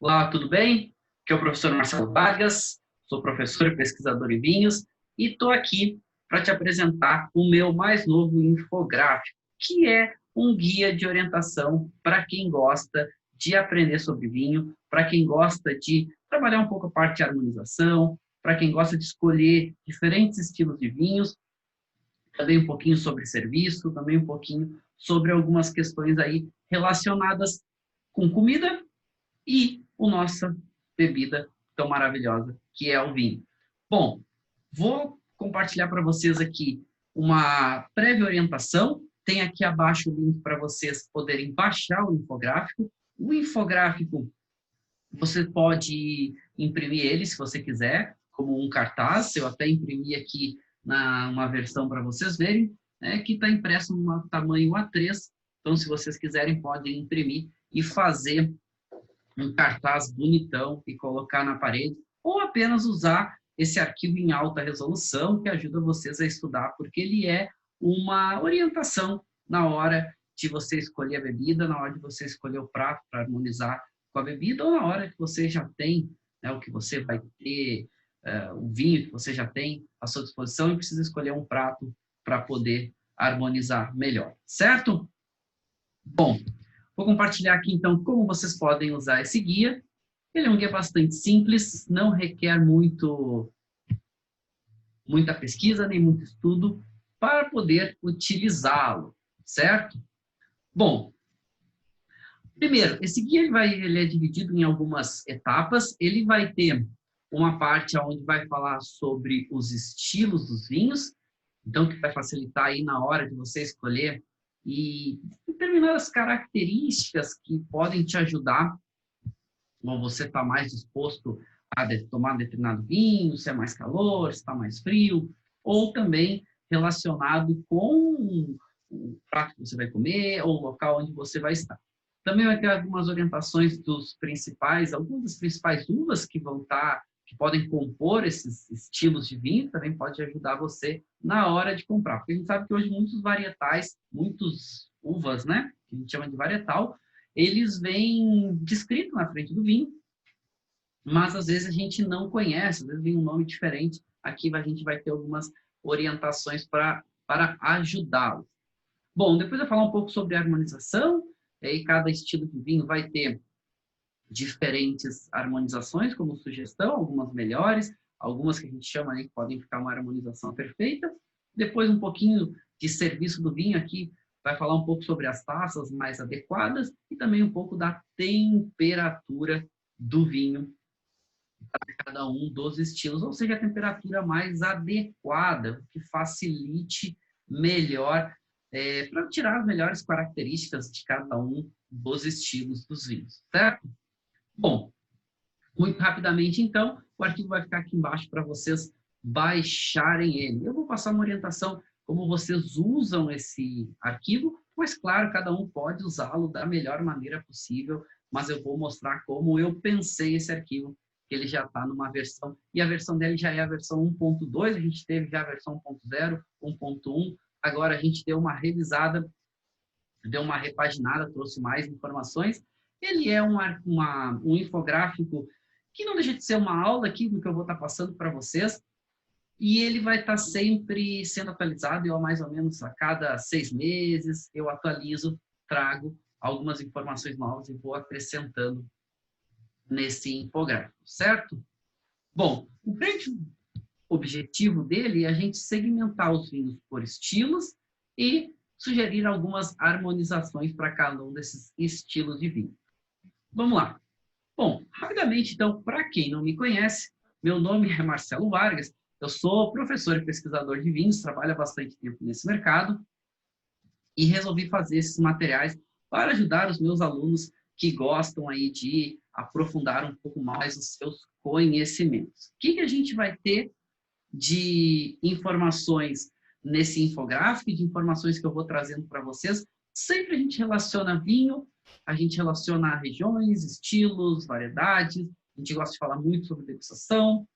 Olá, tudo bem? Aqui é o professor Marcelo Vargas, sou professor e pesquisador em vinhos e estou aqui para te apresentar o meu mais novo infográfico, que é um guia de orientação para quem gosta de aprender sobre vinho, para quem gosta de trabalhar um pouco a parte de harmonização, para quem gosta de escolher diferentes estilos de vinhos, também um pouquinho sobre serviço, também um pouquinho sobre algumas questões aí relacionadas com comida e a nossa bebida tão maravilhosa, que é o vinho. Bom, vou compartilhar para vocês aqui uma prévia orientação. Tem aqui abaixo o link para vocês poderem baixar o infográfico. O infográfico, você pode imprimir ele, se você quiser, como um cartaz. Eu até imprimi aqui uma versão para vocês verem, que está impresso no tamanho A3. Então, se vocês quiserem, podem imprimir e fazer um cartaz bonitão e colocar na parede, ou apenas usar esse arquivo em alta resolução, que ajuda vocês a estudar, porque ele é uma orientação na hora de você escolher a bebida, na hora de você escolher o prato para harmonizar com a bebida, ou na hora que você já tem, o que você vai ter, o vinho que você já tem à sua disposição e precisa escolher um prato para poder harmonizar melhor, certo? Bom, vou compartilhar aqui, então, como vocês podem usar esse guia. Ele é um guia bastante simples, não requer muita pesquisa, nem muito estudo para poder utilizá-lo, certo? Bom, primeiro, esse guia ele é dividido em algumas etapas. Ele vai ter uma parte onde vai falar sobre os estilos dos vinhos, então que vai facilitar aí na hora de você escolher e determinadas características que podem te ajudar, ou você está mais disposto a tomar determinado vinho, se é mais calor, se está mais frio, ou também relacionado com o prato que você vai comer ou o local onde você vai estar. Também vai ter algumas orientações algumas das principais uvas que que podem compor esses estilos de vinho, também pode ajudar você na hora de comprar. Porque a gente sabe que hoje muitos varietais, muitos uvas, né, que a gente chama de varietal, eles vêm descrito na frente do vinho, mas às vezes a gente não conhece, às vezes vem um nome diferente. Aqui a gente vai ter algumas orientações para ajudá-lo. Bom, depois eu falar um pouco sobre harmonização, e aí cada estilo de vinho vai ter diferentes harmonizações como sugestão, algumas melhores, algumas que a gente chama aí que podem ficar uma harmonização perfeita. Depois um pouquinho de serviço do vinho aqui, vai falar um pouco sobre as taças mais adequadas e também um pouco da temperatura do vinho para cada um dos estilos, ou seja, a temperatura mais adequada, que facilite melhor, para tirar as melhores características de cada um dos estilos dos vinhos, certo? Bom, muito rapidamente, então, o arquivo vai ficar aqui embaixo para vocês baixarem ele. Eu vou passar uma orientação como vocês usam esse arquivo, mas, claro, cada um pode usá-lo da melhor maneira possível, mas eu vou mostrar como eu pensei esse arquivo, que ele já está numa versão, e a versão dele já é a versão 1.2, a gente teve já a versão 1.0, 1.1, agora a gente deu uma revisada, deu uma repaginada, trouxe mais informações. Ele é um infográfico que não deixa de ser uma aula aqui do que eu vou estar passando para vocês, e ele vai estar sempre sendo atualizado. Eu, mais ou menos a cada 6 meses, eu atualizo, trago algumas informações novas e vou acrescentando nesse infográfico, certo? Bom, o grande objetivo dele é a gente segmentar os vinhos por estilos e sugerir algumas harmonizações para cada um desses estilos de vinho. Vamos lá. Bom, rapidamente, então, para quem não me conhece, meu nome é Marcelo Vargas, eu sou professor e pesquisador de vinhos, trabalho há bastante tempo nesse mercado e resolvi fazer esses materiais para ajudar os meus alunos que gostam aí de aprofundar um pouco mais os seus conhecimentos. O que a gente vai ter de informações nesse infográfico, de informações que eu vou trazendo para vocês? Sempre a gente relaciona vinho, a gente relaciona regiões, estilos, variedades, a gente gosta de falar muito sobre degustação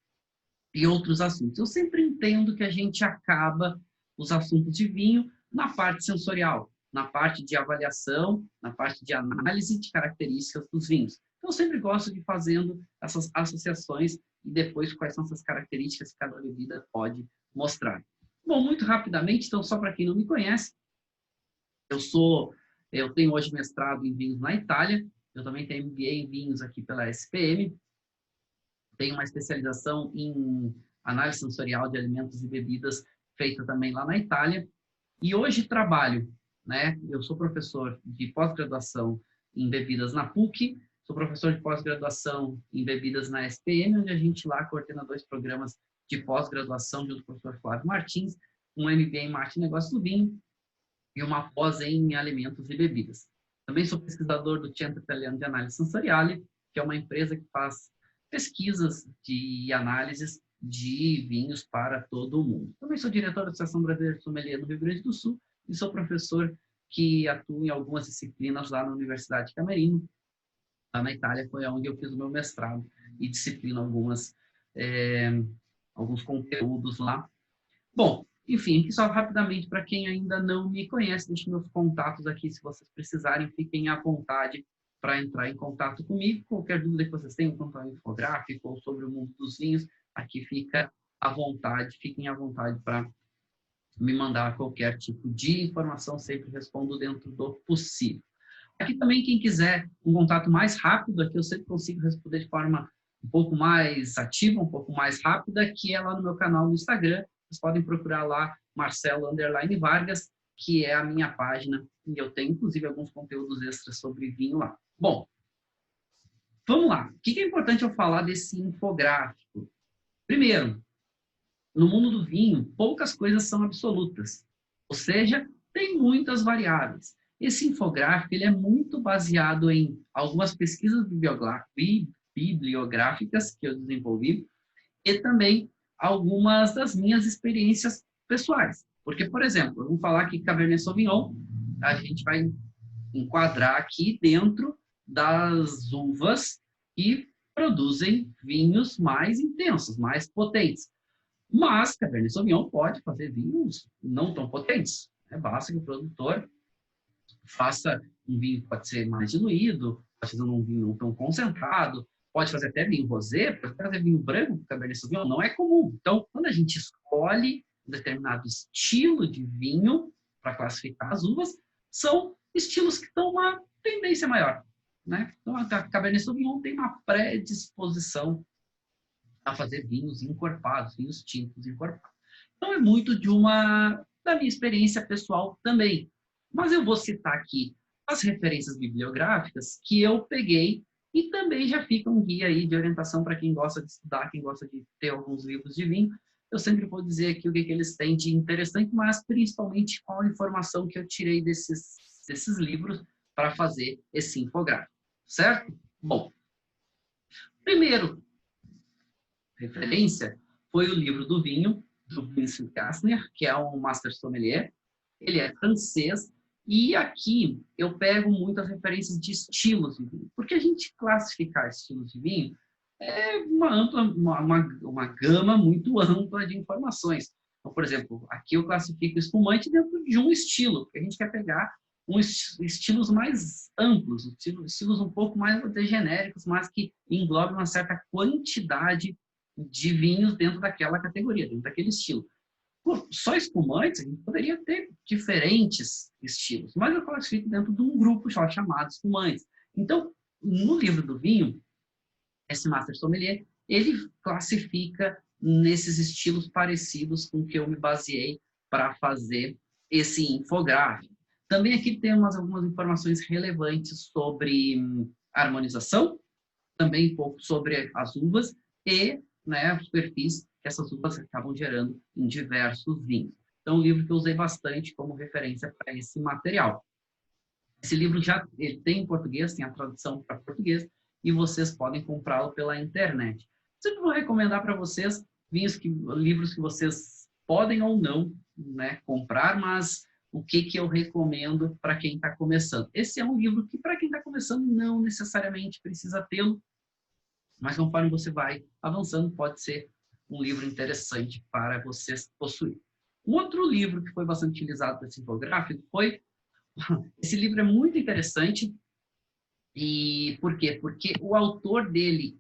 e outros assuntos. Eu sempre entendo que a gente acaba os assuntos de vinho na parte sensorial. na parte de avaliação, na parte de análise de características dos vinhos. Então, eu sempre gosto de fazendo essas associações e depois quais são essas características que cada bebida pode mostrar. Bom, muito rapidamente, então, só para quem não me conhece, eu tenho hoje mestrado em vinhos na Itália, eu também tenho MBA em vinhos aqui pela SPM, tenho uma especialização em análise sensorial de alimentos e bebidas feita também lá na Itália, e hoje trabalho, né? Eu sou professor de pós-graduação em bebidas na PUC, sou professor de pós-graduação em bebidas na SPM, onde a gente lá coordena 2 programas de pós-graduação junto com o professor Flávio Martins, um MBA em Marketing e Negócio do Vinho e uma pós em alimentos e bebidas. Também sou pesquisador do Centro Italiano de Análise Sensoriale, que é uma empresa que faz pesquisas e análises de vinhos para todo o mundo. Também sou diretor da Associação Brasileira de Sommelier no Rio Grande do Sul e sou professor que atua em algumas disciplinas lá na Universidade de Camerino, lá na Itália, foi onde eu fiz o meu mestrado e disciplino alguns conteúdos lá. Bom, enfim, só rapidamente, para quem ainda não me conhece, deixe meus contatos aqui, se vocês precisarem, fiquem à vontade para entrar em contato comigo. Qualquer dúvida que vocês tenham quanto ao infográfico ou sobre o mundo dos vinhos, aqui fica à vontade, fiquem à vontade para me mandar qualquer tipo de informação, sempre respondo dentro do possível. Aqui também, quem quiser um contato mais rápido, aqui eu sempre consigo responder de forma um pouco mais ativa, um pouco mais rápida, que é lá no meu canal no Instagram. Vocês podem procurar lá Marcelo_Vargas, que é a minha página, e eu tenho, inclusive, alguns conteúdos extras sobre vinho lá. Bom, vamos lá. O que é importante eu falar desse infográfico? Primeiro, no mundo do vinho, poucas coisas são absolutas. Ou seja, tem muitas variáveis. Esse infográfico ele é muito baseado em algumas pesquisas bibliográficas que eu desenvolvi e também algumas das minhas experiências pessoais. Porque, por exemplo, vamos falar que Cabernet Sauvignon, a gente vai enquadrar aqui dentro das uvas que produzem vinhos mais intensos, mais potentes. Mas Cabernet Sauvignon pode fazer vinhos não tão potentes. Basta que o produtor faça um vinho que pode ser mais diluído, pode fazer um vinho não tão concentrado, pode fazer até vinho rosé, pode fazer vinho branco, Cabernet Sauvignon, não é comum. Então, quando a gente escolhe um determinado estilo de vinho para classificar as uvas, são estilos que estão uma tendência maior. Né? Então, a Cabernet Sauvignon tem uma predisposição a fazer vinhos encorpados, vinhos tintos encorpados. Então, é muito da minha experiência pessoal também. Mas eu vou citar aqui as referências bibliográficas que eu peguei e também já fica um guia aí de orientação para quem gosta de estudar, quem gosta de ter alguns livros de vinho. Eu sempre vou dizer aqui o que eles têm de interessante, mas principalmente qual a informação que eu tirei desses livros para fazer esse infográfico, certo? Bom, primeiro referência foi o livro do vinho, do Vincent Kastner, que é um Master Sommelier. Ele é francês. E aqui eu pego muitas referências de estilos de vinho. Porque a gente classificar estilos de vinho é uma gama muito ampla de informações. Então, por exemplo, aqui eu classifico espumante dentro de um estilo, porque a gente quer pegar estilos mais amplos, estilos um pouco mais genéricos, mas que englobem uma certa quantidade de vinhos dentro daquela categoria, dentro daquele estilo. Só espumantes, a gente poderia ter diferentes estilos, mas eu classifico dentro de um grupo chamado espumantes. Então, no livro do vinho, esse Master Sommelier, ele classifica nesses estilos parecidos com que eu me baseei para fazer esse infográfico. Também aqui temos algumas informações relevantes sobre harmonização, também um pouco sobre as uvas e os perfis que essas uvas acabam gerando em diversos vinhos. Então, um livro que eu usei bastante como referência para esse material. Esse livro ele tem em português, tem a tradução para português, e vocês podem comprá-lo pela internet. Sempre vou recomendar para vocês livros que vocês podem ou não comprar, mas o que eu recomendo para quem está começando. Esse é um livro que, para quem está começando, não necessariamente precisa tê-lo, mas conforme você vai avançando, pode ser um livro interessante para vocês possuir. Um outro livro que foi bastante utilizado para esse infográfico foi Esse livro é muito interessante. E por quê? Porque o autor dele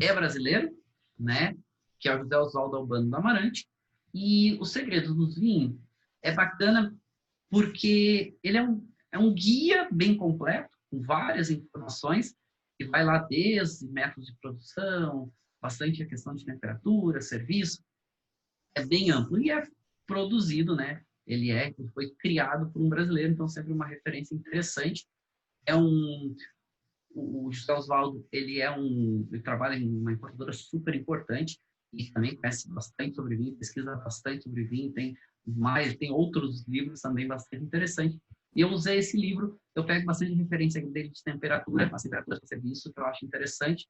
é brasileiro, né? Que é o José Oswaldo Albano do Amarante. E Os Segredos dos Vinhos é bacana porque ele é um guia bem completo, com várias informações, que vai lá desde métodos de produção, bastante a questão de temperatura, serviço, é bem amplo e é produzido, né? Ele foi criado por um brasileiro, então sempre uma referência interessante. É um O José Oswaldo, ele trabalha em uma importadora super importante e também conhece bastante sobre vinho, pesquisa bastante sobre vinho, tem outros livros também bastante interessantes. E eu usei esse livro, eu pego bastante referência dele de temperatura, as temperaturas para serviço, que eu acho interessante.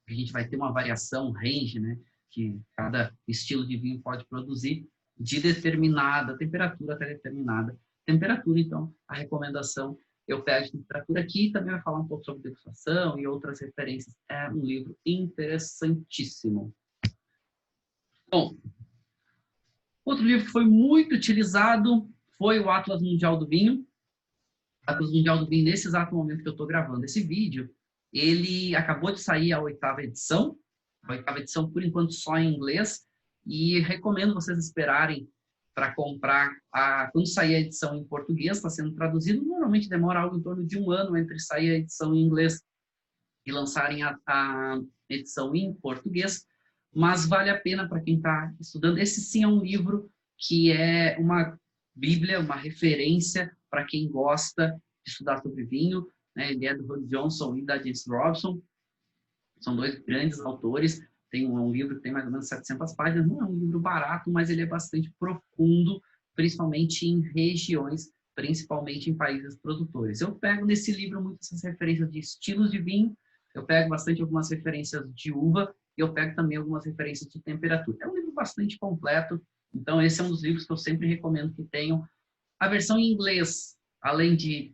A gente vai ter uma variação, range, né, que cada estilo de vinho pode produzir de determinada temperatura até determinada temperatura. Então, a recomendação, eu pego a temperatura aqui e também vai falar um pouco sobre degustação e outras referências. É um livro interessantíssimo. Bom, outro livro que foi muito utilizado foi o Atlas Mundial do Vinho. Atlas Mundial do Vinho, nesse exato momento que eu estou gravando esse vídeo, ele acabou de sair a 8ª edição. A 8ª edição, por enquanto, só em inglês. E recomendo vocês esperarem para comprar. Quando sair a edição em português, está sendo traduzido. Normalmente demora algo em torno de 1 ano entre sair a edição em inglês e lançarem a edição em português. Mas vale a pena para quem está estudando. Esse sim é um livro que é uma bíblia, uma referência para quem gosta de estudar sobre vinho. Né? Ele é do Hugh Johnson e da James Robson. São 2 grandes autores. Tem um livro que tem mais ou menos 700 páginas. Não é um livro barato, mas ele é bastante profundo, principalmente em regiões, principalmente em países produtores. Eu pego nesse livro muitas essas referências de estilos de vinho, eu pego bastante algumas referências de uva e eu pego também algumas referências de temperatura. É um livro bastante completo, então esse é um dos livros que eu sempre recomendo que tenham. A versão em inglês, além de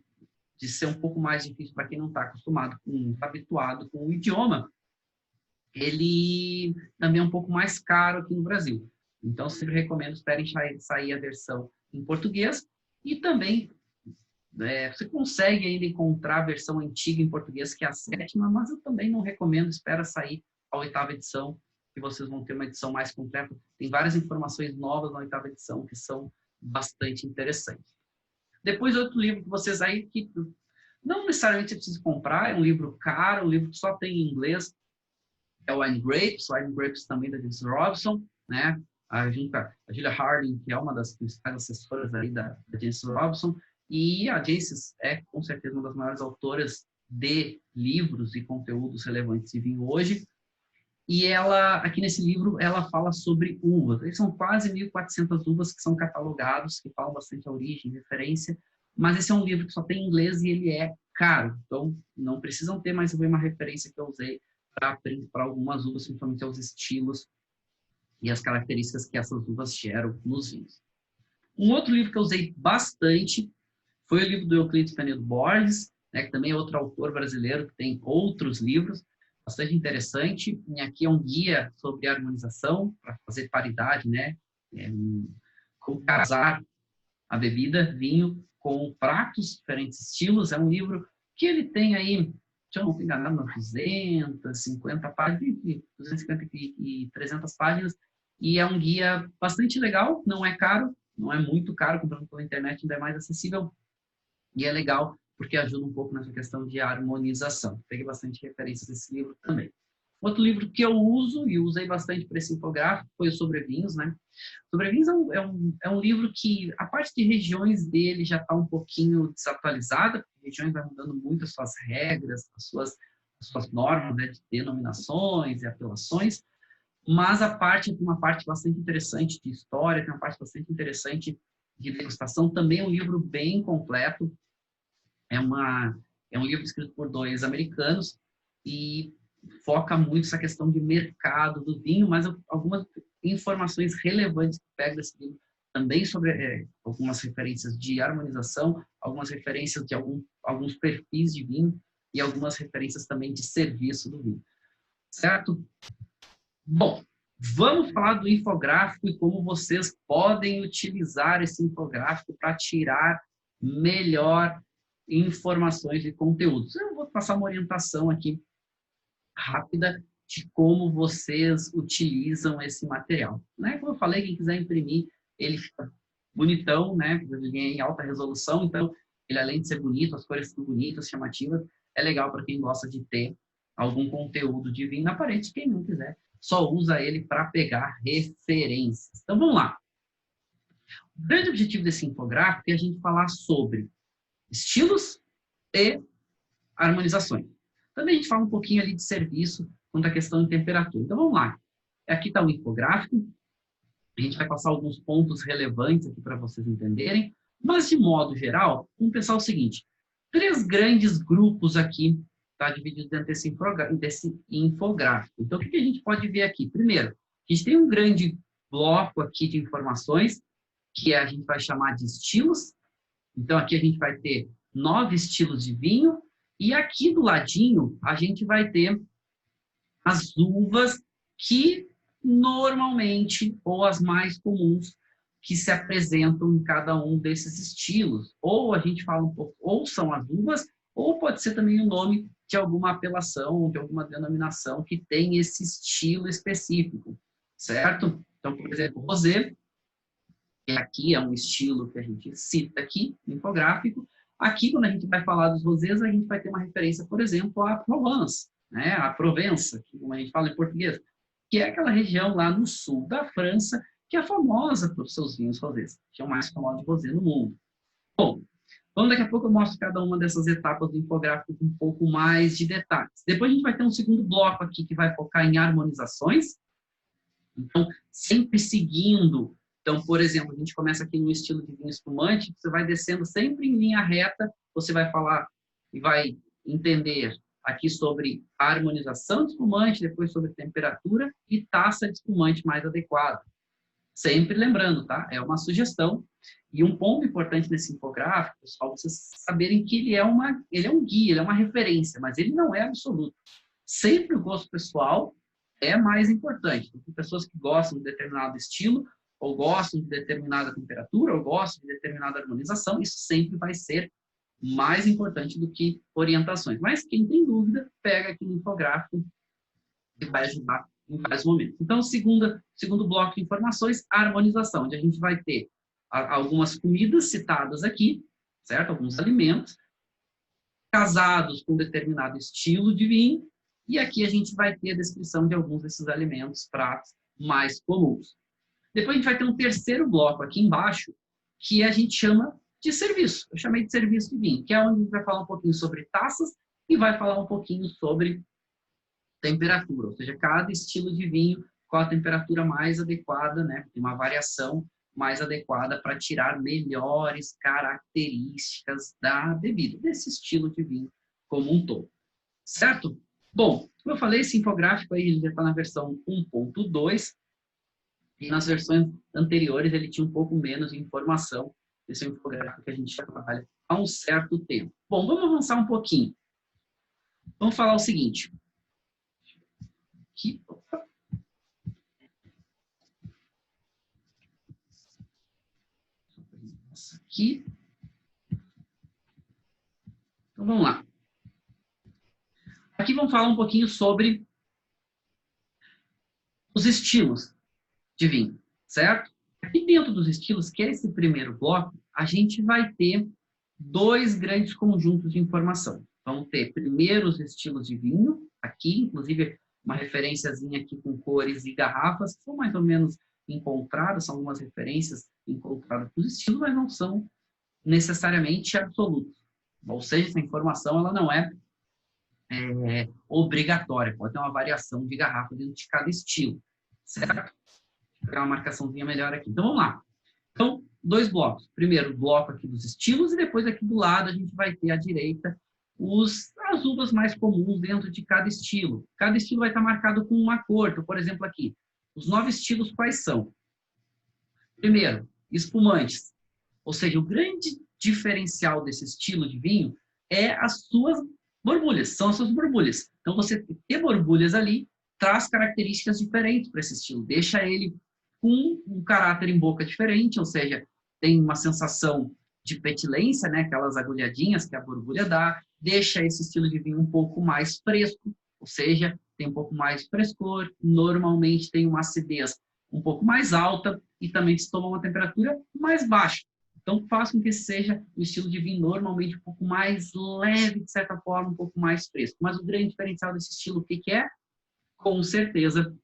ser um pouco mais difícil para quem não está acostumado, está habituado com o idioma, ele também é um pouco mais caro aqui no Brasil. Então, sempre recomendo, esperem sair a versão em português. E também, você consegue ainda encontrar a versão antiga em português, que é a 7ª, mas eu também não recomendo, espera sair a 8ª edição, que vocês vão ter uma edição mais completa. Tem várias informações novas na 8ª edição que são bastante interessantes. Depois, outro livro que vocês aí, que não necessariamente você precisa comprar, é um livro caro, um livro que só tem em inglês, é o Wine Grapes também da James Robson, né? A Julia Harding, que é uma das principais assessoras aí da James Robson, e a James é com certeza uma das maiores autoras de livros e conteúdos relevantes de vinho hoje. E ela, aqui nesse livro, ela fala sobre uvas. São quase 1.400 uvas que são catalogados, que falam bastante a origem, referência, mas esse é um livro que só tem em inglês e ele é caro. Então, não precisam ter, mas foi uma referência que eu usei para algumas uvas, principalmente aos estilos e as características que essas uvas geram nos vinhos. Um outro livro que eu usei bastante foi o livro do Euclides Penedo Borges, né, que também é outro autor brasileiro que tem outros livros, bastante interessante. E aqui é um guia sobre harmonização, para fazer paridade, né? Como casar a bebida, vinho, com pratos, diferentes estilos. É um livro que ele tem aí, se eu não estou enganado, 250 páginas, entre 250 e 300 páginas, e é um guia bastante legal, não é caro, não é muito caro, comprando pela internet ainda é mais acessível, e é legal porque ajuda um pouco nessa questão de harmonização. Peguei bastante referências desse livro também. Outro livro que eu uso, e usei bastante para esse infográfico, foi o Sobre Vinhos, né? Sobre Vinhos é um livro que a parte de regiões dele já está um pouquinho desatualizada, porque regiões vai mudando muito as suas regras, as suas normas, né, de denominações e apelações, mas tem uma parte bastante interessante de história, tem uma parte bastante interessante de degustação, também é um livro bem completo, é um livro escrito por 2 americanos e foca muito essa questão de mercado do vinho, mas algumas informações relevantes que pega desse livro também sobre algumas referências de harmonização, algumas referências de alguns perfis de vinho e algumas referências também de serviço do vinho. Certo? Bom, vamos falar do infográfico e como vocês podem utilizar esse infográfico para tirar melhor informações e conteúdos. Eu vou passar uma orientação aqui rápida de como vocês utilizam esse material. Né? Como eu falei, quem quiser imprimir, ele fica bonitão, né? Ele é em alta resolução, então ele além de ser bonito, as cores são bonitas, chamativas, é legal para quem gosta de ter algum conteúdo de vinho na parede. Quem não quiser, só usa ele para pegar referências. Então vamos lá. O grande objetivo desse infográfico é a gente falar sobre estilos e harmonizações. Também a gente fala um pouquinho ali de serviço quanto à questão de temperatura. Então vamos lá. Aqui está o infográfico. A gente vai passar alguns pontos relevantes aqui para vocês entenderem. Mas, de modo geral, vamos pensar o seguinte. 3 grandes grupos aqui, tá, divididos dentro desse infográfico. Então, o que a gente pode ver aqui? Primeiro, a gente tem um grande bloco aqui de informações, que a gente vai chamar de estilos. Então, aqui a gente vai ter 9 estilos de vinho. E aqui do ladinho, a gente vai ter as uvas que normalmente, ou as mais comuns, que se apresentam em cada um desses estilos. Ou a gente fala um pouco, ou são as uvas, ou pode ser também o nome de alguma apelação, de alguma denominação que tem esse estilo específico, certo? Então, por exemplo, rosé, que aqui é um estilo que a gente cita aqui no infográfico. Aqui, quando a gente vai falar dos rosés, a gente vai ter uma referência, por exemplo, à Provence, né? A Provença, como a gente fala em português, que é aquela região lá no sul da França, que é famosa por seus vinhos rosés, que é o mais famoso de rosé no mundo. Bom, então daqui a pouco eu mostro cada uma dessas etapas do infográfico com um pouco mais de detalhes. Depois a gente vai ter um segundo bloco aqui que vai focar em harmonizações. Então, sempre seguindo. Então, por exemplo, a gente começa aqui no estilo de vinho espumante, você vai descendo sempre em linha reta, você vai falar e vai entender aqui sobre a harmonização de espumante, depois sobre temperatura e taça de espumante mais adequada. Sempre lembrando, tá? É uma sugestão. E um ponto importante nesse infográfico, pessoal, vocês saberem que ele é um guia, ele é uma referência, mas ele não é absoluto. Sempre o gosto pessoal é mais importante. Tem pessoas que gostam de determinado estilo, ou gostam de determinada temperatura, ou gostam de determinada harmonização, isso sempre vai ser mais importante do que orientações. Mas quem tem dúvida, pega aqui no infográfico que vai ajudar em vários momentos. Então, segundo bloco de informações, a harmonização, onde a gente vai ter algumas comidas citadas aqui, certo? Alguns alimentos, casados com determinado estilo de vinho, e aqui a gente vai ter a descrição de alguns desses alimentos, pratos mais comuns. Depois a gente vai ter um terceiro bloco aqui embaixo, que a gente chama de serviço. Eu chamei de serviço de vinho, que é onde a gente vai falar um pouquinho sobre taças e vai falar um pouquinho sobre temperatura, ou seja, cada estilo de vinho, qual a temperatura mais adequada, né? Tem uma variação mais adequada para tirar melhores características da bebida, desse estilo de vinho como um todo. Certo? Bom, como eu falei, esse infográfico aí já está na versão 1.2, e nas versões anteriores ele tinha um pouco menos de informação. Esse é um infográfico que a gente já trabalha há um certo tempo. Bom, vamos avançar um pouquinho. Vamos falar o seguinte. Aqui. Então, vamos lá. Aqui vamos falar um pouquinho sobre os estilos de vinho, certo? Aqui dentro dos estilos, que é esse primeiro bloco, a gente vai ter 2 grandes conjuntos de informação. Vamos ter primeiro os estilos de vinho, aqui, inclusive uma referenciazinha aqui com cores e garrafas, que são mais ou menos encontradas, são algumas referências encontradas para os estilos, mas não são necessariamente absolutas. Ou seja, essa informação ela não é obrigatória, pode ter uma variação de garrafa dentro de cada estilo, certo? Vou pegar uma marcaçãozinha melhor aqui. Então, vamos lá. Então, 2 blocos. Primeiro, o bloco aqui dos estilos, e depois aqui do lado a gente vai ter à direita as uvas mais comuns dentro de cada estilo. Cada estilo vai estar marcado com uma cor. Então, por exemplo, aqui, os 9 estilos quais são? Primeiro, espumantes. Ou seja, o grande diferencial desse estilo de vinho é as suas borbulhas, são as suas borbulhas. Então, você ter borbulhas ali traz características diferentes para esse estilo, deixa ele com um caráter em boca diferente, ou seja, tem uma sensação de petilência, né, aquelas agulhadinhas que a borbulha dá, deixa esse estilo de vinho um pouco mais fresco, ou seja, tem um pouco mais de frescor, normalmente tem uma acidez um pouco mais alta e também se toma uma temperatura mais baixa. Então, faz com que seja o estilo de vinho normalmente um pouco mais leve, de certa forma, um pouco mais fresco. Mas o grande diferencial desse estilo, o que é? Com certeza,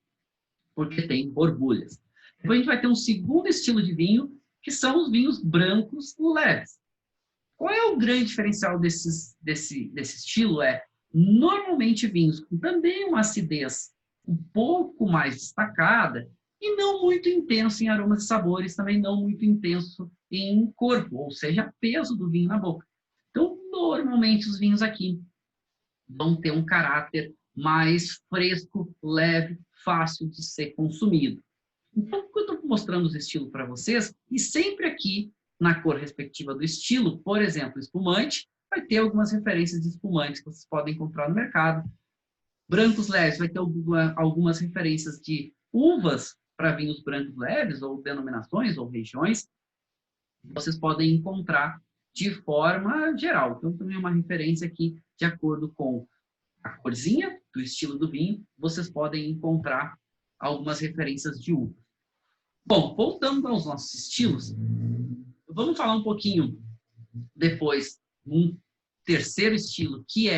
porque tem borbulhas. Depois a gente vai ter um segundo estilo de vinho, que são os vinhos brancos leves. Qual é o grande diferencial desse estilo? Normalmente vinhos com também uma acidez um pouco mais destacada e não muito intenso em aromas e sabores, também não muito intenso em corpo, ou seja, peso do vinho na boca. Então, normalmente os vinhos aqui vão ter um caráter mais fresco, leve, fácil de ser consumido. Então, eu estou mostrando os estilos para vocês, e sempre aqui, na cor respectiva do estilo, por exemplo, espumante, vai ter algumas referências de espumantes que vocês podem encontrar no mercado. Brancos leves vai ter algumas referências de uvas para vinhos brancos leves, ou denominações, ou regiões, vocês podem encontrar de forma geral. Então, também é uma referência aqui, de acordo com a corzinha do estilo do vinho, vocês podem encontrar algumas referências de uva. Bom, voltando aos nossos estilos, vamos falar um pouquinho depois um terceiro estilo, que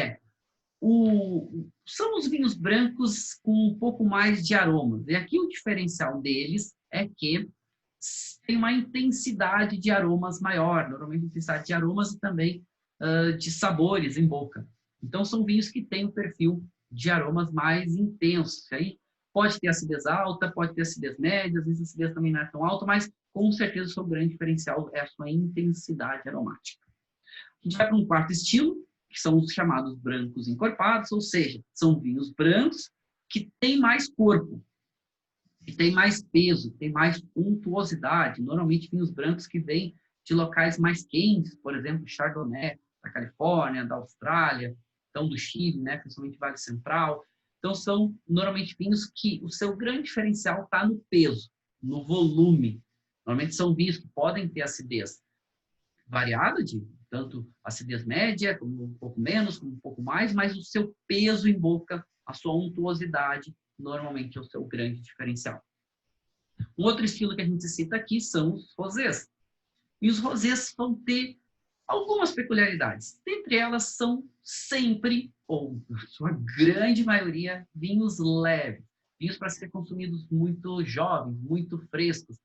são os vinhos brancos com um pouco mais de aromas. E aqui o diferencial deles é que tem uma intensidade de aromas maior, normalmente intensidade de aromas e também de sabores em boca. Então, são vinhos que têm um perfil de aromas mais intensos. Aí pode ter acidez alta, pode ter acidez média, às vezes a acidez também não é tão alta, mas com certeza o seu grande diferencial é a sua intensidade aromática. A gente vai para um quarto estilo, que são os chamados brancos encorpados, ou seja, são vinhos brancos que têm mais corpo, que têm mais peso, têm mais untuosidade. Normalmente vinhos brancos que vêm de locais mais quentes, por exemplo, Chardonnay da Califórnia, da Austrália, então do Chile, né, principalmente Vale Central. Então são normalmente vinhos que o seu grande diferencial está no peso, no volume. Normalmente são vinhos que podem ter acidez variada, de tanto acidez média, como um pouco menos, como um pouco mais, mas o seu peso em boca, a sua untuosidade, normalmente é o seu grande diferencial. Um outro estilo que a gente cita aqui são os rosés. E os rosés vão ter algumas peculiaridades. Dentre elas são sempre, ou na sua grande maioria, vinhos leves. Vinhos para ser consumidos muito jovens, muito frescos.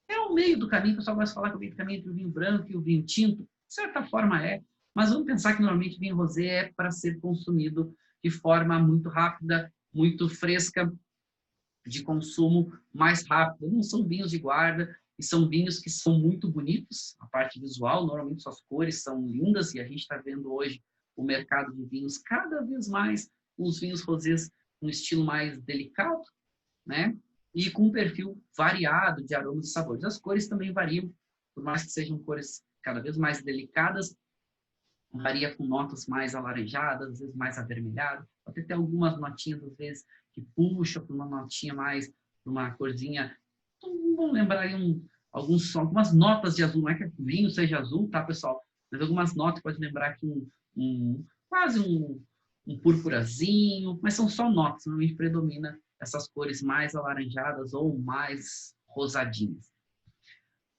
É o meio do caminho, o pessoal gosta de falar que é o meio do caminho entre o vinho branco e o vinho tinto. De certa forma é, mas vamos pensar que normalmente vinho rosé é para ser consumido de forma muito rápida, muito fresca, de consumo mais rápido. Não são vinhos de guarda, e são vinhos que são muito bonitos, a parte visual, normalmente suas cores são lindas, e a gente está vendo hoje o mercado de vinhos cada vez mais, os vinhos rosés um estilo mais delicado, né? E com um perfil variado de aromas e sabores. As cores também variam, por mais que sejam cores cada vez mais delicadas, varia com notas mais alaranjadas, às vezes mais avermelhadas, pode ter algumas notinhas, às vezes, que puxam para uma notinha mais, uma corzinha, não vou lembrar aí algumas notas de azul, não é que o vinho seja azul, tá, pessoal? Mas algumas notas, pode lembrar que quase um púrpurazinho, mas são só notas, normalmente predomina essas cores mais alaranjadas ou mais rosadinhas.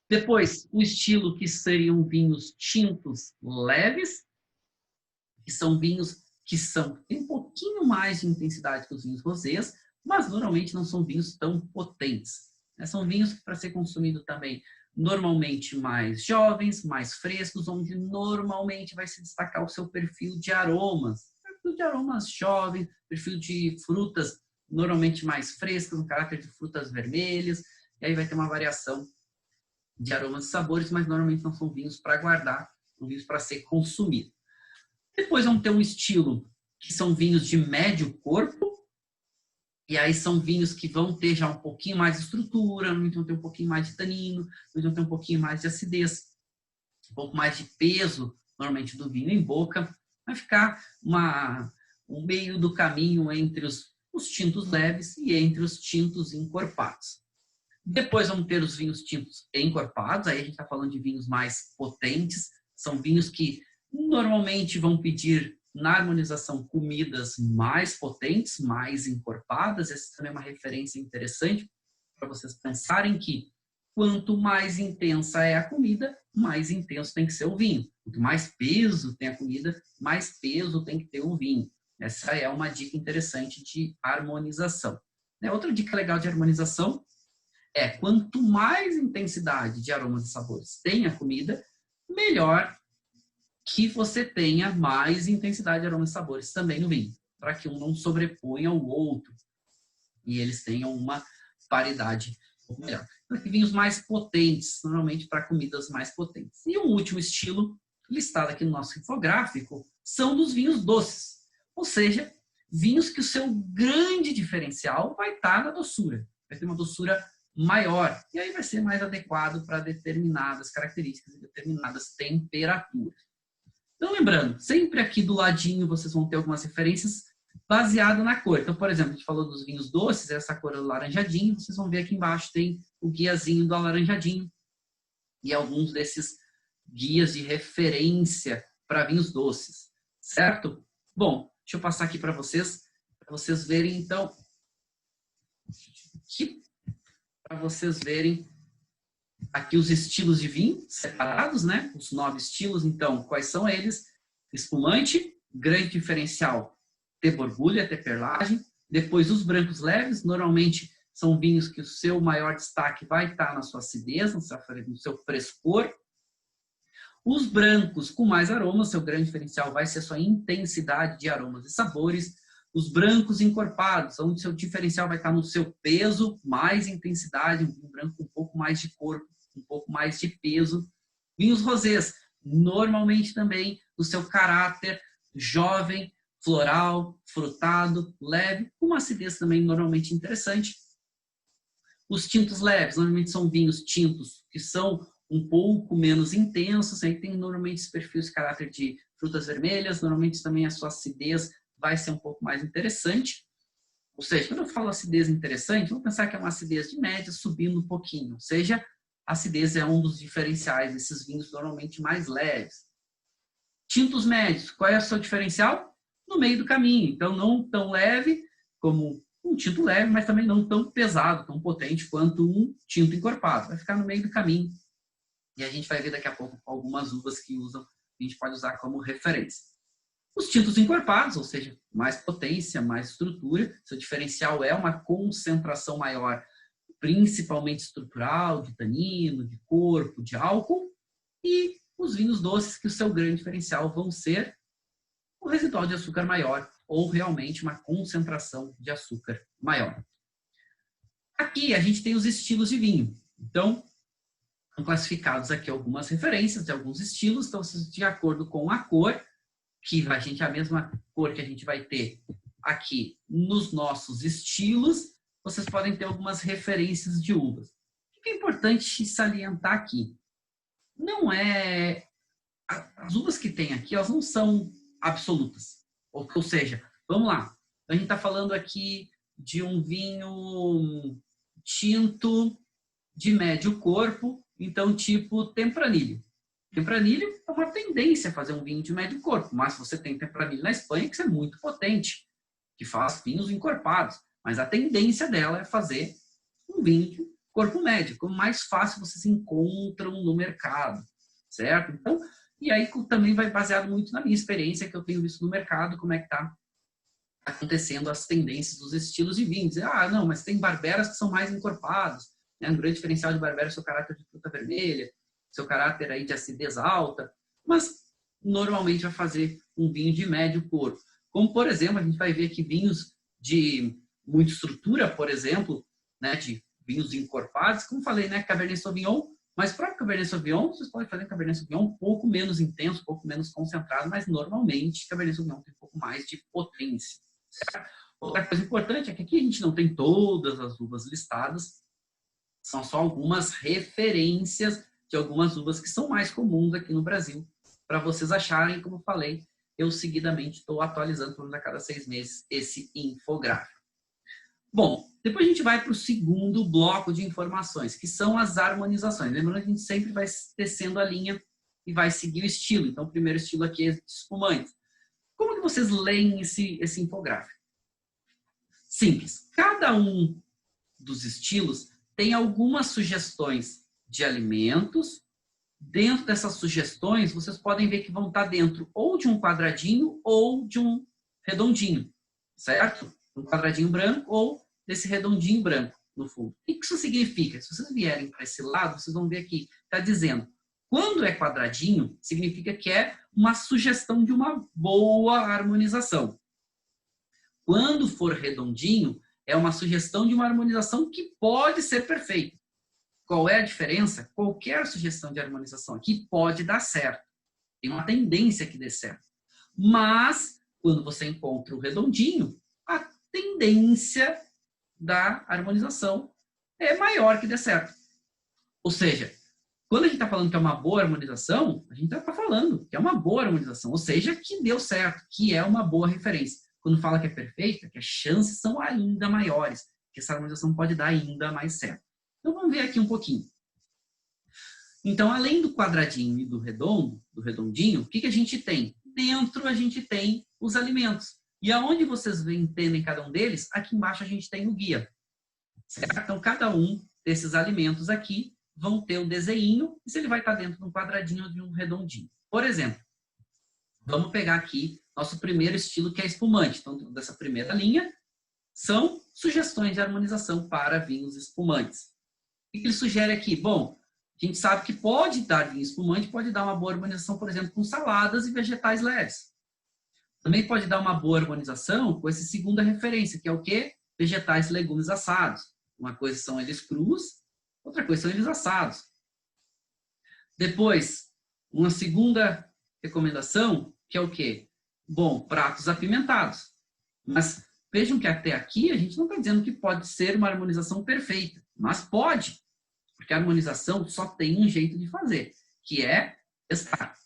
Depois, o estilo que seriam vinhos tintos leves, que são vinhos que têm um pouquinho mais de intensidade que os vinhos rosés, mas normalmente não são vinhos tão potentes. São vinhos para ser consumido também normalmente mais jovens, mais frescos, onde normalmente vai se destacar o seu perfil de aromas. Perfil de aromas jovens, perfil de frutas normalmente mais frescas, um caráter de frutas vermelhas, e aí vai ter uma variação de aromas e sabores, mas normalmente não são vinhos para guardar, são vinhos para ser consumido. Depois vamos ter um estilo que são vinhos de médio corpo, e aí são vinhos que vão ter já um pouquinho mais de estrutura, normalmente vão ter um pouquinho mais de tanino, vão ter um pouquinho mais de acidez, um pouco mais de peso, normalmente, do vinho em boca. Vai ficar um meio do caminho entre os tintos leves e entre os tintos encorpados. Depois vamos ter os vinhos tintos encorpados, aí a gente está falando de vinhos mais potentes, são vinhos que normalmente vão pedir na harmonização comidas mais potentes, mais encorpadas. Essa também é uma referência interessante para vocês pensarem que quanto mais intensa é a comida, mais intenso tem que ser o vinho. Quanto mais peso tem a comida, mais peso tem que ter o vinho. Essa é uma dica interessante de harmonização. Outra dica legal de harmonização é quanto mais intensidade de aromas e sabores tem a comida, melhor que você tenha mais intensidade de aromas e sabores também no vinho, para que um não sobreponha o outro e eles tenham uma paridade um pouco melhor. Então, aqui, vinhos mais potentes, normalmente para comidas mais potentes. E o último estilo listado aqui no nosso infográfico são dos vinhos doces, ou seja, vinhos que o seu grande diferencial vai estar na doçura, vai ter uma doçura maior, e aí vai ser mais adequado para determinadas características e determinadas temperaturas. Então, lembrando, sempre aqui do ladinho vocês vão ter algumas referências baseadas na cor. Então, por exemplo, a gente falou dos vinhos doces, essa cor alaranjadinho, vocês vão ver aqui embaixo tem o guiazinho do alaranjadinho e alguns desses guias de referência para vinhos doces, certo? Bom, deixa eu passar aqui para vocês verem, então, para vocês verem aqui os estilos de vinho separados, né? Os 9 estilos, então, quais são eles? Espumante, grande diferencial, ter borbulha, ter perlagem. Depois, os brancos leves, normalmente são vinhos que o seu maior destaque vai estar na sua acidez, no seu frescor. Os brancos com mais aromas, seu grande diferencial vai ser a sua intensidade de aromas e sabores. Os brancos encorpados, onde seu diferencial vai estar no seu peso, mais intensidade, um branco com um pouco mais de corpo, um pouco mais de peso. Vinhos rosés, normalmente também o seu caráter jovem, floral, frutado, leve, com uma acidez também normalmente interessante. Os tintos leves, normalmente são vinhos tintos que são um pouco menos intensos, aí tem normalmente esse perfil de caráter de frutas vermelhas, normalmente também a sua acidez vai ser um pouco mais interessante. Ou seja, quando eu falo acidez interessante, vamos pensar que é uma acidez de média subindo um pouquinho. Ou seja, a acidez é um dos diferenciais desses vinhos normalmente mais leves. Tintos médios, qual é o seu diferencial? No meio do caminho. Então, não tão leve como um tinto leve, mas também não tão pesado, tão potente quanto um tinto encorpado. Vai ficar no meio do caminho. E a gente vai ver daqui a pouco algumas uvas que a gente pode usar como referência. Os tintos encorpados, ou seja, mais potência, mais estrutura, seu diferencial é uma concentração maior, principalmente estrutural, de tanino, de corpo, de álcool, e os vinhos doces, que o seu grande diferencial vão ser o residual de açúcar maior, ou realmente uma concentração de açúcar maior. Aqui a gente tem os estilos de vinho. Então, são classificados aqui algumas referências de alguns estilos, então, de acordo com a cor, que a gente a mesma cor que a gente vai ter aqui nos nossos estilos, vocês podem ter algumas referências de uvas. O que é importante salientar aqui? Não é... As uvas que tem aqui, elas não são absolutas. Ou seja, vamos lá. A gente está falando aqui de um vinho tinto de médio corpo, então tipo tempranilho. Tempranilho é uma tendência a fazer um vinho de médio corpo, mas você tem tempranilho na Espanha que é muito potente, que faz vinhos encorpados, mas a tendência dela é fazer um vinho de corpo médio, como mais fácil vocês encontram no mercado, certo? Então, e aí também vai baseado muito na minha experiência que eu tenho visto no mercado, como é que está acontecendo as tendências dos estilos de vinhos. Ah, não, mas tem barberas que são mais encorpados, né? Um grande diferencial de barbera é o seu caráter de fruta vermelha, seu caráter aí de acidez alta, mas normalmente vai fazer um vinho de médio corpo. Como, por exemplo, a gente vai ver aqui vinhos de muita estrutura, por exemplo, né, de vinhos encorpados, como falei, né, Cabernet Sauvignon, mas próprio Cabernet Sauvignon, vocês podem fazer Cabernet Sauvignon um pouco menos intenso, um pouco menos concentrado, mas normalmente Cabernet Sauvignon tem um pouco mais de potência. Certo? Outra coisa importante é que aqui a gente não tem todas as uvas listadas, são só algumas referências de algumas uvas que são mais comuns aqui no Brasil, para vocês acharem, como eu falei, eu seguidamente estou atualizando por a cada 6 meses esse infográfico. Bom, depois a gente vai para o segundo bloco de informações, que são as harmonizações. Lembrando que a gente sempre vai descendo a linha e vai seguir o estilo. Então, o primeiro estilo aqui é de espumantes. Como que vocês leem esse infográfico? Simples. Cada um dos estilos tem algumas sugestões de alimentos. Dentro dessas sugestões, vocês podem ver que vão estar dentro ou de um quadradinho ou de um redondinho, certo? Um quadradinho branco ou desse redondinho branco no fundo. O que isso significa? Se vocês vierem para esse lado, vocês vão ver aqui, está dizendo, quando é quadradinho, significa que é uma sugestão de uma boa harmonização. Quando for redondinho, é uma sugestão de uma harmonização que pode ser perfeita. Qual é a diferença? Qualquer sugestão de harmonização aqui pode dar certo. Tem uma tendência que dê certo. Mas, quando você encontra o redondinho, a tendência da harmonização é maior que dê certo. Ou seja, quando a gente está falando que é uma boa harmonização, a gente está falando que é uma boa harmonização. Ou seja, que deu certo, que é uma boa referência. Quando fala que é perfeita, que as chances são ainda maiores, que essa harmonização pode dar ainda mais certo. Então, vamos ver aqui um pouquinho. Então, além do quadradinho e do redondinho, o que a gente tem? Dentro, a gente tem os alimentos. E aonde vocês entendem cada um deles, aqui embaixo a gente tem o guia. Certo? Então, cada um desses alimentos aqui vão ter o desenho, e se ele vai estar dentro de um quadradinho ou de um redondinho. Por exemplo, vamos pegar aqui nosso primeiro estilo, que é espumante. Então, dessa primeira linha, são sugestões de harmonização para vinhos espumantes. O que ele sugere aqui? Bom, a gente sabe que pode dar vinho espumante, pode dar uma boa harmonização, por exemplo, com saladas e vegetais leves. Também pode dar uma boa harmonização com essa segunda referência, que é o quê? Vegetais e legumes assados. Uma coisa são eles crus, outra coisa são eles assados. Depois, uma segunda recomendação, que é o quê? Bom, pratos apimentados. Mas vejam que até aqui a gente não está dizendo que pode ser uma harmonização perfeita, mas pode. Porque a harmonização só tem um jeito de fazer, que é testar.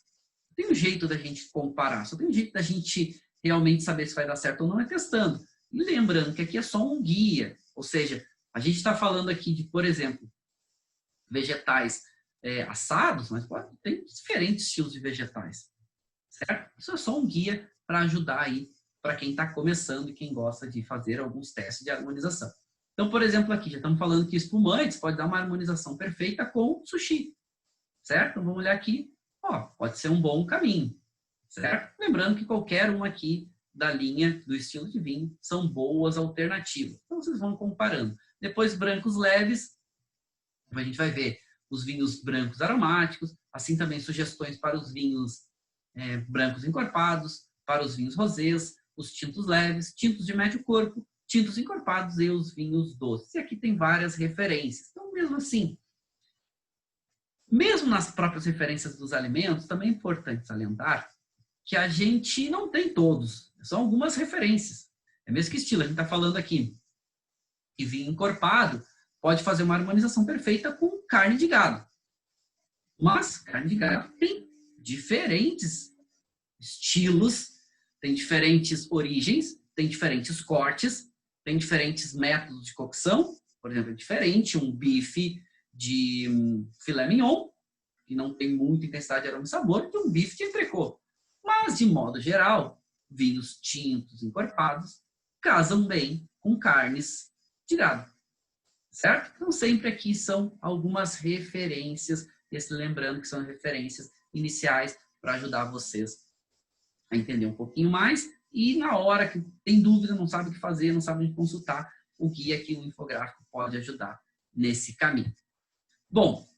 Tem um jeito da gente comparar, só tem um jeito da gente realmente saber se vai dar certo ou não, é testando. E lembrando que aqui é só um guia, ou seja, a gente está falando aqui de, por exemplo, vegetais assados, mas tem diferentes estilos de vegetais, certo? Isso é só um guia para ajudar aí para quem está começando e quem gosta de fazer alguns testes de harmonização. Então, por exemplo, aqui já estamos falando que espumantes pode dar uma harmonização perfeita com sushi, certo? Então, vamos olhar aqui, ó, pode ser um bom caminho, certo? Lembrando que qualquer um aqui da linha do estilo de vinho são boas alternativas. Então, vocês vão comparando. Depois, brancos leves, a gente vai ver os vinhos brancos aromáticos, assim também sugestões para os vinhos brancos encorpados, para os vinhos rosés, os tintos leves, tintos de médio corpo, tintos encorpados e os vinhos doces. E aqui tem várias referências. Então, mesmo assim, mesmo nas próprias referências dos alimentos, também é importante salientar que a gente não tem todos. São algumas referências. É mesmo que estilo. A gente está falando aqui que vinho encorpado pode fazer uma harmonização perfeita com carne de gado. Mas carne de gado tem diferentes estilos, tem diferentes origens, tem diferentes cortes, tem diferentes métodos de cocção. Por exemplo, é diferente um bife de filé mignon, que não tem muita intensidade de aroma e sabor, de um bife de entrecô. Mas, de modo geral, vinhos tintos encorpados casam bem com carnes de gado. Certo? Então, sempre aqui são algumas referências, lembrando que são referências iniciais para ajudar vocês a entender um pouquinho mais. E na hora que tem dúvida, não sabe o que fazer, não sabe onde consultar, o guia aqui, o infográfico, pode ajudar nesse caminho. Bom,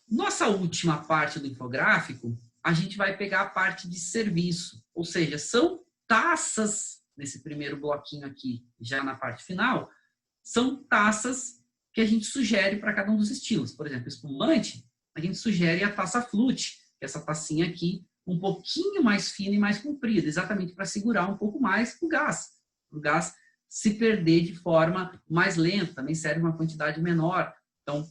nossa última parte do infográfico, a gente vai pegar a parte de serviço. Ou seja, são taças, nesse primeiro bloquinho aqui, já na parte final, são taças que a gente sugere para cada um dos estilos. Por exemplo, espumante, a gente sugere a taça flute, que é essa tacinha aqui, um pouquinho mais fina e mais comprida, exatamente para segurar um pouco mais o gás se perder de forma mais lenta, também serve uma quantidade menor, então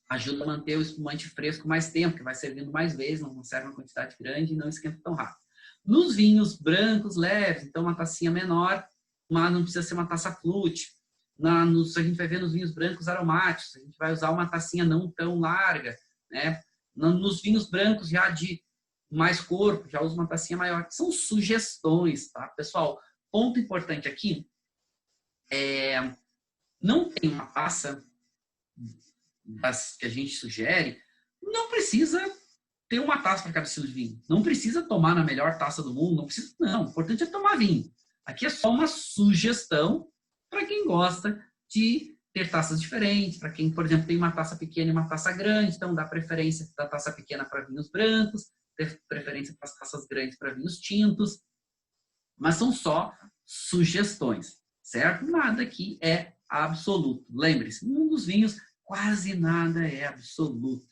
ajuda a manter o espumante fresco mais tempo, que vai servindo mais vezes, não serve uma quantidade grande e não esquenta tão rápido. Nos vinhos brancos leves, então uma tacinha menor, mas não precisa ser uma taça flute, A gente vai ver nos vinhos brancos aromáticos, a gente vai usar uma tacinha não tão larga, né? Nos vinhos brancos já de mais corpo, já usa uma tacinha maior. São sugestões, tá? Pessoal, ponto importante aqui, não tem uma taça das que a gente sugere, não precisa ter uma taça para cada estilo de vinho. Não precisa tomar na melhor taça do mundo, não precisa, não. O importante é tomar vinho. Aqui é só uma sugestão para quem gosta de ter taças diferentes, para quem, por exemplo, tem uma taça pequena e uma taça grande, então dá preferência da taça pequena para vinhos brancos, ter preferência para as taças grandes para vinhos tintos, mas são só sugestões, certo? Nada aqui é absoluto. Lembre-se, no mundo dos vinhos, quase nada é absoluto.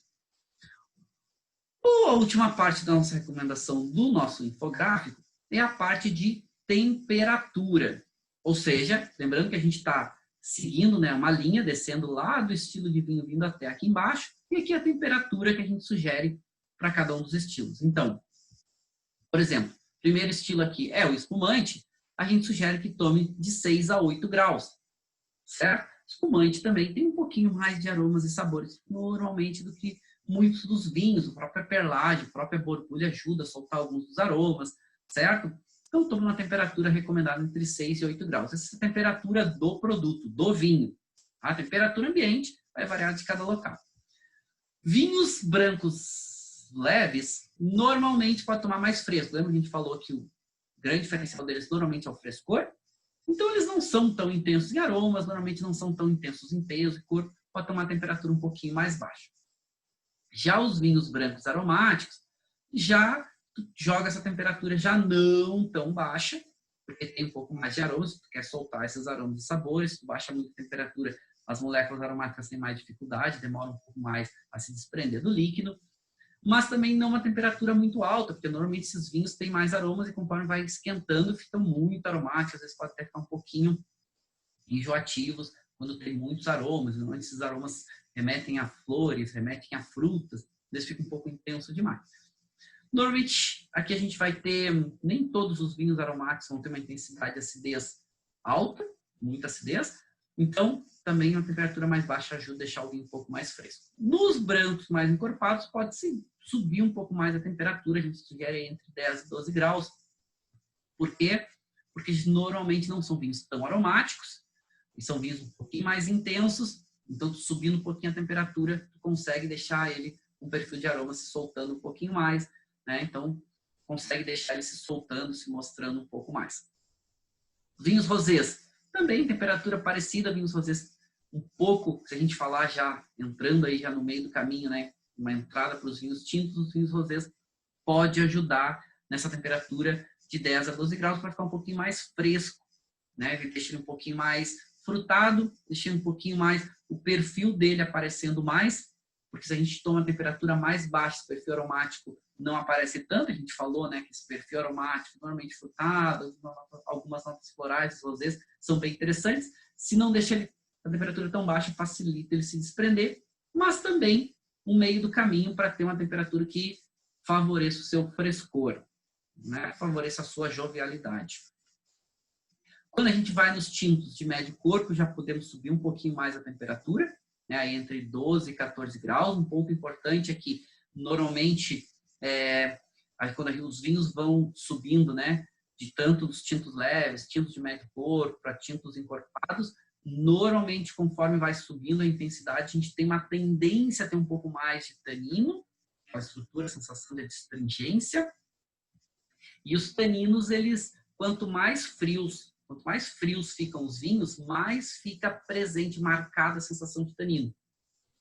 A última parte da nossa recomendação do nosso infográfico é a parte de temperatura. Ou seja, lembrando que a gente está seguindo, né, uma linha, descendo lá do estilo de vinho, vindo até aqui embaixo, e aqui a temperatura que a gente sugere para cada um dos estilos. Então, por exemplo, primeiro estilo aqui é o espumante, a gente sugere que tome de 6 a 8 graus, certo? Espumante também tem um pouquinho mais de aromas e sabores, normalmente, do que muitos dos vinhos, a própria perlage, a própria borbulha ajuda a soltar alguns dos aromas, certo? Então, toma uma temperatura recomendada entre 6 e 8 graus. Essa é a temperatura do produto, do vinho. A temperatura ambiente vai variar de cada local. Vinhos brancos leves, normalmente pode tomar mais fresco. Lembra que a gente falou que o grande diferencial deles normalmente é o frescor? Então, eles não são tão intensos em aromas, normalmente não são tão intensos em peso e cor, pode tomar uma temperatura um pouquinho mais baixa. Já os vinhos brancos aromáticos, já joga essa temperatura já não tão baixa, porque tem um pouco mais de aromas, tu quer soltar esses aromas e sabores, tu baixa muito a temperatura, as moléculas aromáticas têm mais dificuldade, demoram um pouco mais a se desprender do líquido, mas também não uma temperatura muito alta, porque normalmente esses vinhos têm mais aromas e conforme vai esquentando, ficam muito aromáticos, às vezes pode até ficar um pouquinho enjoativos, quando tem muitos aromas, normalmente esses aromas remetem a flores, remetem a frutas, eles ficam um pouco intenso demais. Normalmente, aqui a gente vai ter, nem todos os vinhos aromáticos vão ter uma intensidade de acidez alta, muita acidez, então também uma temperatura mais baixa ajuda a deixar o vinho um pouco mais fresco. Nos brancos mais encorpados, pode-se subir um pouco mais a temperatura, a gente sugere entre 10 e 12 graus. Por quê? Porque normalmente não são vinhos tão aromáticos, e são vinhos um pouquinho mais intensos, então subindo um pouquinho a temperatura, tu consegue deixar ele com um perfil de aroma se soltando um pouquinho mais, né? Então, consegue deixar ele se soltando, se mostrando um pouco mais. Vinhos rosés, também temperatura parecida, vinhos rosés um pouco, se a gente falar já, entrando aí já no meio do caminho, né? Uma entrada para os vinhos tintos, os vinhos rosés pode ajudar nessa temperatura de 10 a 12 graus para ficar um pouquinho mais fresco, né? Deixa ele um pouquinho mais frutado, deixando um pouquinho mais o perfil dele aparecendo mais, porque se a gente toma a temperatura mais baixa, esse perfil aromático não aparece tanto, a gente falou, né, que esse perfil aromático, normalmente frutado, algumas notas florais, rosés, são bem interessantes. Se não deixa ele a temperatura tão baixa, facilita ele se desprender, mas também um meio do caminho para ter uma temperatura que favoreça o seu frescor, né, favoreça a sua jovialidade. Quando a gente vai nos tintos de médio corpo, já podemos subir um pouquinho mais a temperatura, né, entre 12 e 14 graus. Um ponto importante é que, normalmente, quando os vinhos vão subindo, né, de tanto dos tintos leves, tintos de médio corpo, para tintos encorpados, normalmente, conforme vai subindo a intensidade, a gente tem uma tendência a ter um pouco mais de tanino, a estrutura, a sensação de astringência. E os taninos, eles, quanto mais frios ficam os vinhos, mais fica presente, marcada a sensação de tanino.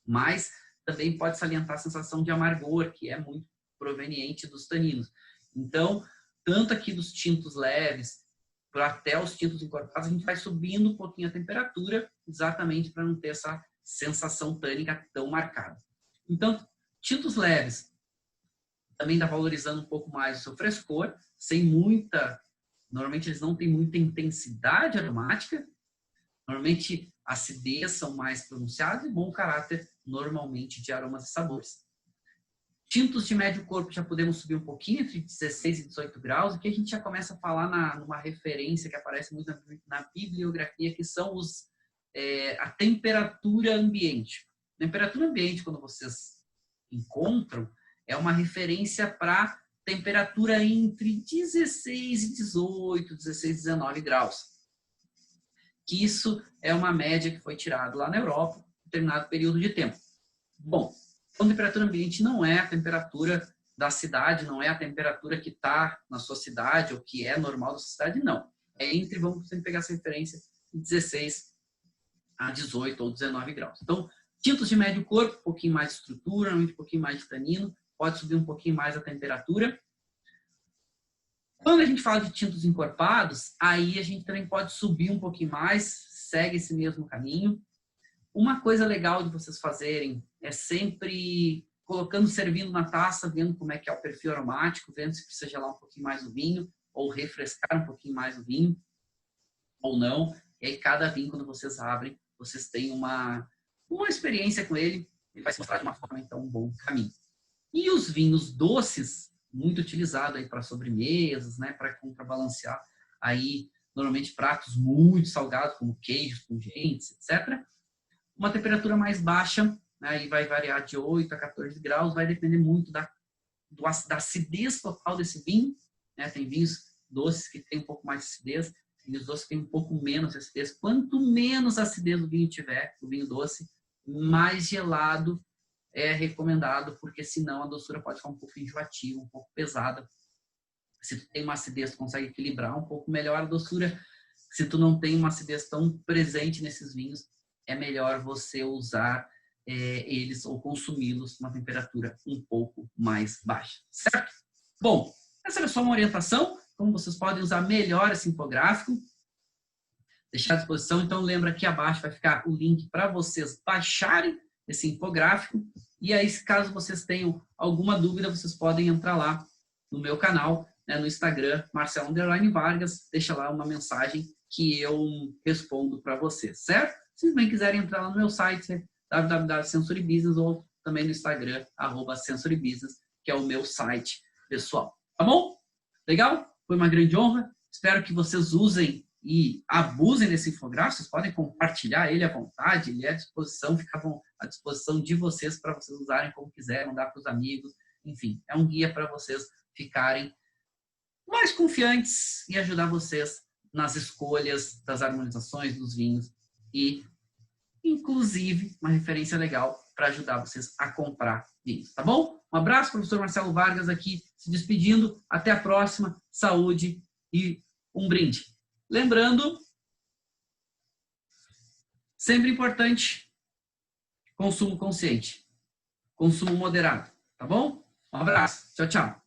Mas também pode salientar a sensação de amargor, que é muito proveniente dos taninos. Então, tanto aqui dos tintos leves, até os tintos encorpados, a gente vai subindo um pouquinho a temperatura, exatamente para não ter essa sensação tânica tão marcada. Então, tintos leves também está valorizando um pouco mais o seu frescor, sem muita... Normalmente eles não têm muita intensidade aromática, normalmente a acidez são mais pronunciadas e bom caráter normalmente de aromas e sabores. Tintos de médio corpo já podemos subir um pouquinho, entre 16 e 18 graus, e que a gente já começa a falar numa referência que aparece muito na bibliografia, que são os a temperatura ambiente. Temperatura ambiente, quando vocês encontram, é uma referência para temperatura entre 16 e 18, 16 e 19 graus. Que isso é uma média que foi tirada lá na Europa, em determinado período de tempo. Bom, então, temperatura ambiente não é a temperatura da cidade, não é a temperatura que está na sua cidade ou que é normal da sua cidade, não. É entre, vamos sempre pegar essa referência, de 16 a 18 ou 19 graus. Então, tintos de médio corpo, um pouquinho mais de estrutura, um pouquinho mais de tanino, pode subir um pouquinho mais a temperatura. Quando a gente fala de tintos encorpados, aí a gente também pode subir um pouquinho mais, segue esse mesmo caminho. Uma coisa legal de vocês fazerem é sempre colocando, servindo na taça, vendo como é que é o perfil aromático, vendo se precisa gelar um pouquinho mais o vinho, ou refrescar um pouquinho mais o vinho, ou não. E aí cada vinho, quando vocês abrem, vocês têm uma experiência com ele, ele vai se mostrar de uma forma, então, um bom caminho. E os vinhos doces, muito utilizado aí para sobremesas, né, para contrabalancear aí, normalmente, pratos muito salgados, como queijos, pungentes, etc. Uma temperatura mais baixa, né, aí vai variar de 8 a 14 graus, vai depender muito da acidez total desse vinho, né? Tem vinhos doces que tem um pouco mais de acidez, vinhos doces que tem um pouco menos de acidez. Quanto menos acidez o vinho tiver, o vinho doce, mais gelado é recomendado, porque senão a doçura pode ficar um pouco enjoativa, um pouco pesada. Se tu tem uma acidez, tu consegue equilibrar um pouco melhor a doçura. Se tu não tem uma acidez tão presente nesses vinhos, é melhor você usar eles ou consumi-los numa temperatura um pouco mais baixa, certo? Bom, essa é só uma orientação, como vocês podem usar melhor esse infográfico. Deixar à disposição, então lembra aqui abaixo vai ficar o link para vocês baixarem esse infográfico. E aí, caso vocês tenham alguma dúvida, vocês podem entrar lá no meu canal, né, no Instagram, Marcelo_Vargas, deixa lá uma mensagem que eu respondo para vocês, certo? Se também quiserem entrar lá no meu site, www.sensorybusiness, ou também no Instagram, @sensorybusiness, que é o meu site pessoal. Tá bom? Legal? Foi uma grande honra. Espero que vocês usem e abusem desse infográfico. Vocês podem compartilhar ele à vontade, ele é à disposição, fica à disposição de vocês para vocês usarem como quiserem, mandar para os amigos. Enfim, é um guia para vocês ficarem mais confiantes e ajudar vocês nas escolhas das harmonizações dos vinhos e, inclusive, uma referência legal para ajudar vocês a comprar vinhos, tá bom? Um abraço, professor Marcelo Vargas aqui, se despedindo. Até a próxima. Saúde e um brinde. Lembrando, sempre importante, consumo consciente, consumo moderado, tá bom? Um abraço. Tchau, tchau.